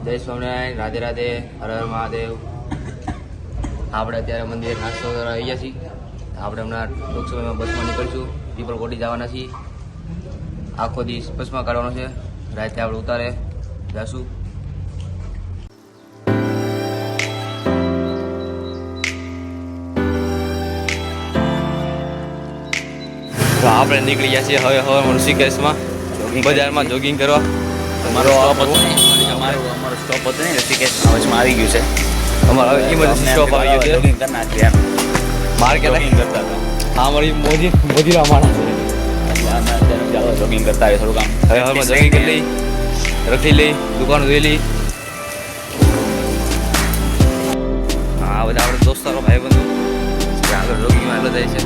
જય સ્વામિનારાયણ, રાધે રાધે, હર હર મહાદેવ. આપણે અત્યારે મંદિરે નાસ્તો કરવા આવી ગયા છીએ. આપણે હમણાં ટૂંક સમયમાં બસમાં નીકળીશું. પીપળકોટી જવાના છીએ. આખો દિવસ બસમાં કાઢવાનો છે. રાતે આપણે ઉતારે જશું. તો આપણે નીકળી ગયા છીએ હવે ઋષિકેશમાં બજારમાં જોગિંગ કરવા. અમારો સ્ટોપ હતો ને ઋષિકેશમાં વચમાં આવી ગયું છે. અમારો ઇમરજન્સી સ્ટોપ આવી ગયો છે. જોગિંગ કરનાર છે એમ માર્કેટ જોગિંગ કરતા હતા. હા, અમારી મોદીલા માણસ છે. એટલે અમે અત્યારે ચાલો જોગિંગ કરતા આવીએ થોડુંક આમ હવે જોગિંગ કરી લઈ, રખી લઈ, દુકાન જોઈ લઈ. હા, બધા આપણે દોસ્તારો ભાઈ બંધુ આગળ જોગિંગમાં આગળ જાય છે.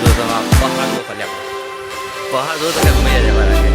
જો તમે પહાડ જો ખાલી પહાડ જો તો કંઈક મજા જવા લાગે.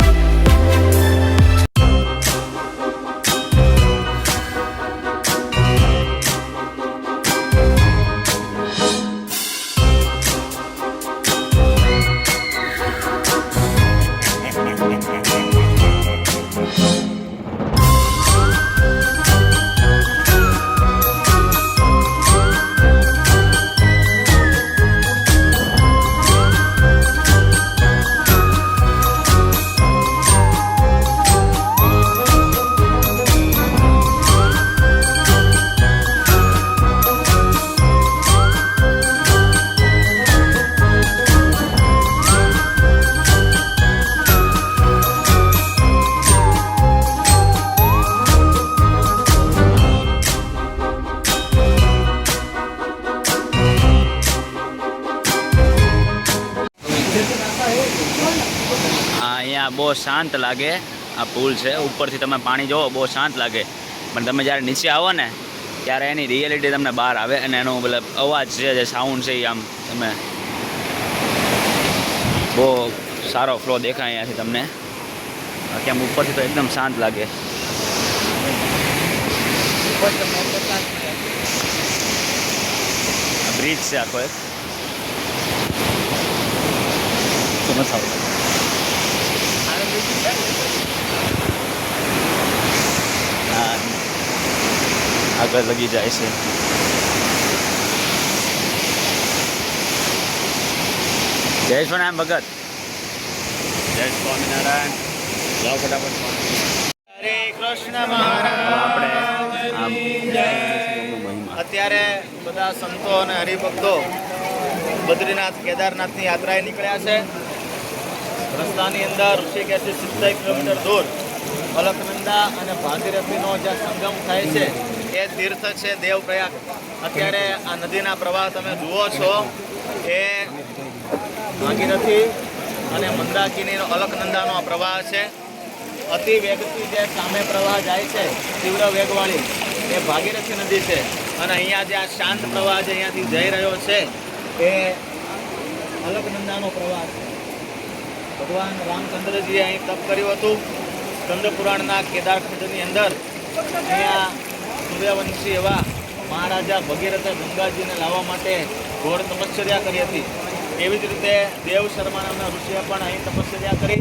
અહીંયા બહુ શાંત લાગે. આ પુલ છે, ઉપરથી તમે પાણી જોવો બહુ શાંત લાગે, પણ તમે જ્યારે નીચે આવો ને ત્યારે એની રિયાલિટી તમને બહાર આવે અને એનો મતલબ અવાજ છે, જે સાઉન્ડ છે, એ આમ તમે બહુ સારો ફ્લો દેખાય અહીંયાથી તમને. બાકી આમ ઉપરથી તો એકદમ શાંત લાગે. બ્રિજ છે આખો એક. આગળ લગી જાય છે. જય સ્વામિનારાયણ ભગત. જય સ્વામિનારાયણ. જાઓ ફટાફટ. હરે કૃષ્ણ મહારાજ. અત્યારે બધા સંતો અને હરિભક્તો બદ્રીનાથ કેદારનાથની યાત્રાએ નીકળ્યા છે. રસ્તાની અંદર ઋષિકેશથી 70 કિલોમીટર દૂર અલકનંદા અને ભાગીરથીનો જે સંગમ થાય છે એ તીર્થ છે દેવપ્રયાગ. અત્યારે આ નદીના પ્રવાહ તમે જુઓ છો એ ભાગીરથી અને મંદાકિનીનો અલકનંદાનો આ પ્રવાહ છે. અતિ વેગથી જે સામે પ્રવાહ જાય છે તીવ્ર વેગવાળી એ ભાગીરથી નદી છે. અને અહીંયા જે આ શાંત પ્રવાહ જે અહીંયાથી જઈ રહ્યો છે એ અલકનંદાનો પ્રવાહ છે. ભગવાન રામચંદ્રજીએ અહીં તપ કર્યું હતું. સ્કંદ પુરાણના કેદારખંડની અંદર અહીંયા સૂર્યવંશી એવા મહારાજા ભગીરથે ગંગાજીને લાવવા માટે ઘોર તપશ્ચર્યા કરી હતી. એવી જ રીતે દેવ શર્મા નામના ઋષિએ પણ અહીં તપશ્ચર્યા કરી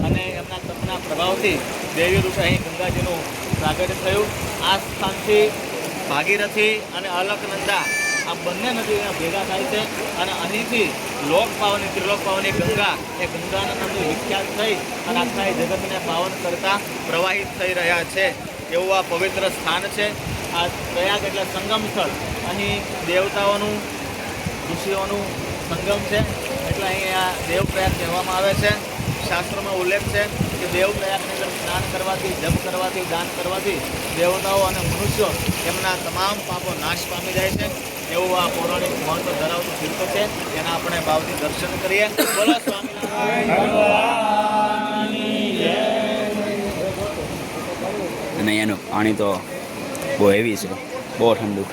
અને એમના તપના પ્રભાવથી દેવી ઋષિ અહીં ગંગાજીનું પ્રાગટ્ય થયું. આ સ્થાનથી ભાગીરથી અને અલકનંદા આ બંને નદીઓ અહીંયા ભેગા થાય છે અને અહીંથી લોકપાવની ત્રિલોકપાવની ગંગા એ ગંગાના નામની વિખ્યાત થઈ અને આખા જગતને પાવન કરતા પ્રવાહિત થઈ રહ્યા છે. એવું આ પવિત્ર સ્થાન છે. આ પ્રયાગ એટલે સંગમ સ્થળ. અહીં દેવતાઓનું ઋષિઓનું સંગમ છે એટલે અહીંયા દેવપ્રયાગ કહેવામાં આવે છે. શાસ્ત્રોમાં ઉલ્લેખ છે કે દેવપ્રયાગની અંદર સ્નાન કરવાથી, જપ કરવાથી, દાન કરવાથી દેવતાઓ અને મનુષ્યો એમના તમામ પાપો નાશ પામી જાય છે. એવું આ પૌરાણિક મહત્વ ધરાવતું તીર્થ છે. એના આપણે ભાવથી દર્શન કરીએ. બોલો સ્વામિનારાયણ. અને એનું પાણી તો બહુ હેવી છે, બહુ ઠંડુ.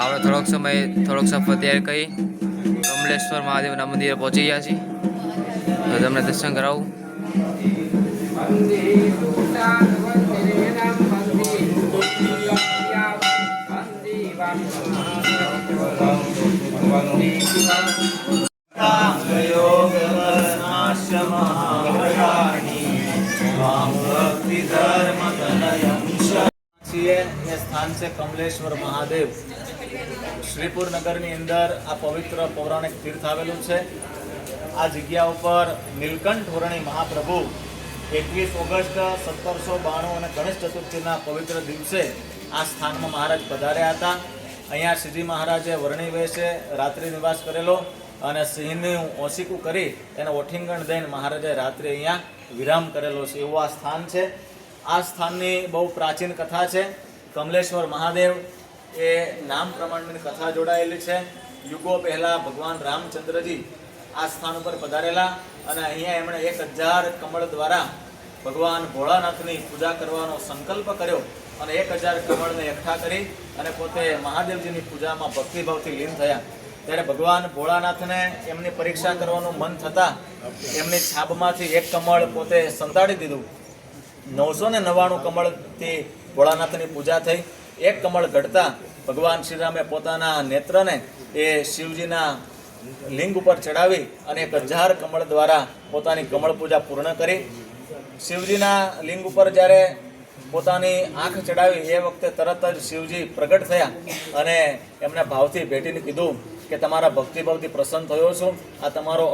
આપણે થોડોક સફર તૈયાર કરી કમલેશ્વર મહાદેવના મંદિરે પહોંચી ગયા છીએ. તો તમને દર્શન કરાવું. એ સ્થાન છે કમલેશ્વર મહાદેવ. શ્રીપુર નગરની અંદર આ પવિત્ર પૌરાણિક તીર્થ આવેલું છે. આ જગ્યા ઉપર નીલકંઠ વર્ણી મહાપ્રભુ 21 ઓગસ્ટ 1792 અને ગણેશ ચતુર્થીના પવિત્ર દિવસે આ સ્થાનમાં મહારાજ પધાર્યા હતા. અહીંયા શ્રીજી મહારાજે વર્ણી વેશે રાત્રિ નિવાસ કરેલો અને સિંહનું ઓશીકું કરી એને ઓઠીંગણ દઈને મહારાજે રાત્રે અહીંયા વિરામ કરેલો છે. એવું આ સ્થાન છે. આ સ્થાનની બહુ પ્રાચીન કથા છે. કમલેશ્વર મહાદેવ એ નામ પ્રમાણની કથા જોડાયેલી છે. યુગો પહેલાં ભગવાન રામચંદ્રજી આ સ્થાન ઉપર પધારેલા અને અહીંયા એમણે 1000 કમળ દ્વારા ભગવાન ભોળાનાથની પૂજા કરવાનો સંકલ્પ કર્યો અને 1000 કમળને એકઠા કરી અને પોતે મહાદેવજીની પૂજામાં ભક્તિભાવથી લીન થયા. ત્યારે ભગવાન ભોળાનાથને એમની પરીક્ષા કરવાનું મન થતાં એમની છાબમાંથી એક કમળ પોતે સંતાડી દીધું. 999 કમળથી ભોળાનાથની પૂજા થઈ. એક કમળ ઘડતા ભગવાન શ્રીરામે પોતાના નેત્રને એ શિવજીના લિંગ ઉપર ચડાવી અને 1000 કમળ દ્વારા પોતાની કમળ પૂજા પૂર્ણ કરી. શિવજીના લિંગ ઉપર જ્યારે પોતાની આંખ ચડાવી એ વખતે તરત જ શિવજી પ્રગટ થયા અને એમને ભાવથી ભેટીને કીધું કે તમારા ભક્તિભાવથી પ્રસન્ન થયો છું. આ તમારો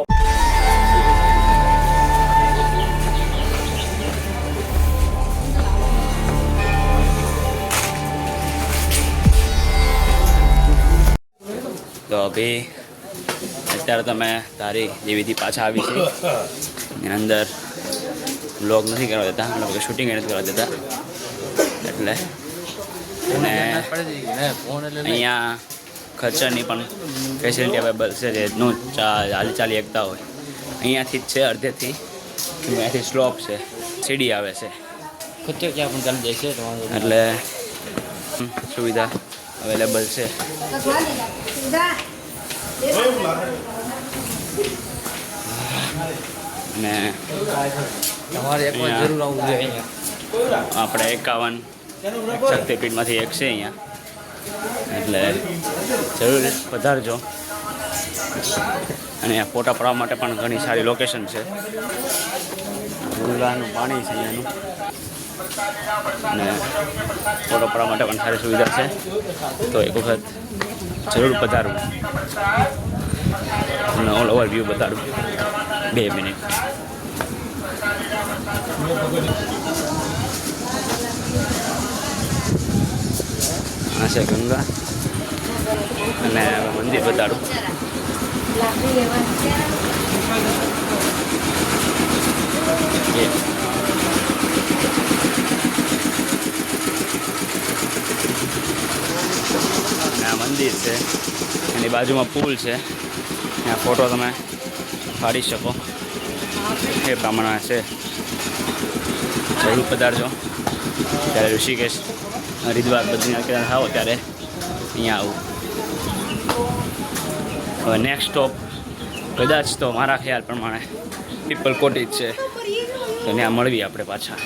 તો અભી અત્યારે તમે તારી જેવીથી પાછા આવી છે. એની અંદર વ્લોગ નથી કરવા દેતા, મતલબ કે શૂટિંગ નથી કરવા દેતા. એટલે અને અહીંયા ખર્ચરની પણ ફેસિલિટી અવેલેબલ છે. જેનું ચાલી એકતા હોય અહીંયાથી જ છે. અડધેથી અહીંયાથી સ્લોપ છે, સીડી આવે છે, ખર્ચો ક્યાં પણ ચાલી જાય છે. એટલે સુવિધા અવેલેબલ છે. અને તમારે એક વાર જરૂર આવવું જોઈએ અહીંયા. આપણે 51 શક્તિપીઠમાંથી એક છે અહીંયા, એટલે જરૂર પધારજો. અને આ ફોટા પાડવા માટે પણ ઘણી સારી લોકેશન છે. ગંગાનું પાણી છે અહીંયાનું અને ફોટો પાડવા માટે પણ સારી સુવિધા છે. તો એક વખત જરૂર પધારવું અને ઓલ ઓવર વ્યૂ બતાડું 2 મિનિટ. આ છે ગંગા અને મંદિર બતાડું. આ મંદિર છે, એની બાજુમાં પુલ છે. ત્યાં ફોટો તમે પાડી શકો એ પ્રમાણે છે. જરૂર પધારજો. ત્યારે ઋષિકેશ, હરિદ્વાર, બદ્રીનાથ કેદારનાથ આવો ત્યારે અહીંયા આવું. હવે નેક્સ્ટ સ્ટોપ કદાચ તો મારા ખ્યાલ પ્રમાણે પીપલ કોટેજ છે. તો ત્યાં મળવી આપણે પાછા.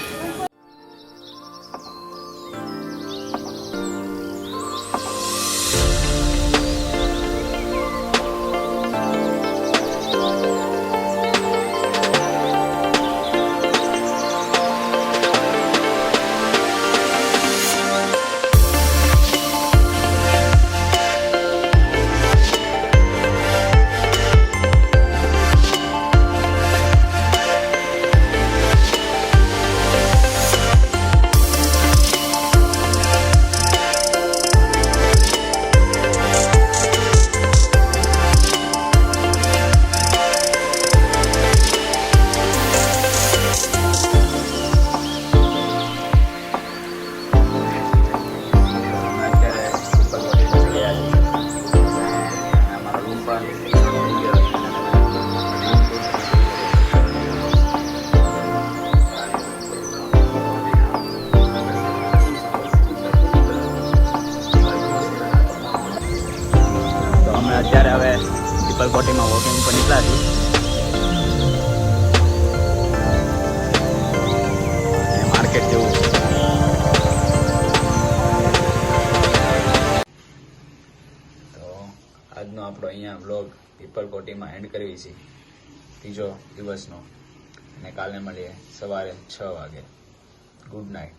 અત્યારે હવે પીપલકોટીમાં વોકિંગ ઉપર નીકળ્યા છીએ. માર્કેટ જેવું છે. તો આજનો આપણો અહીંયા બ્લોગ પીપલકોટીમાં એન્ડ કરીએ છીએ, ત્રીજો દિવસનો, અને કાલે મળીએ સવારે 6 વાગે. Good night.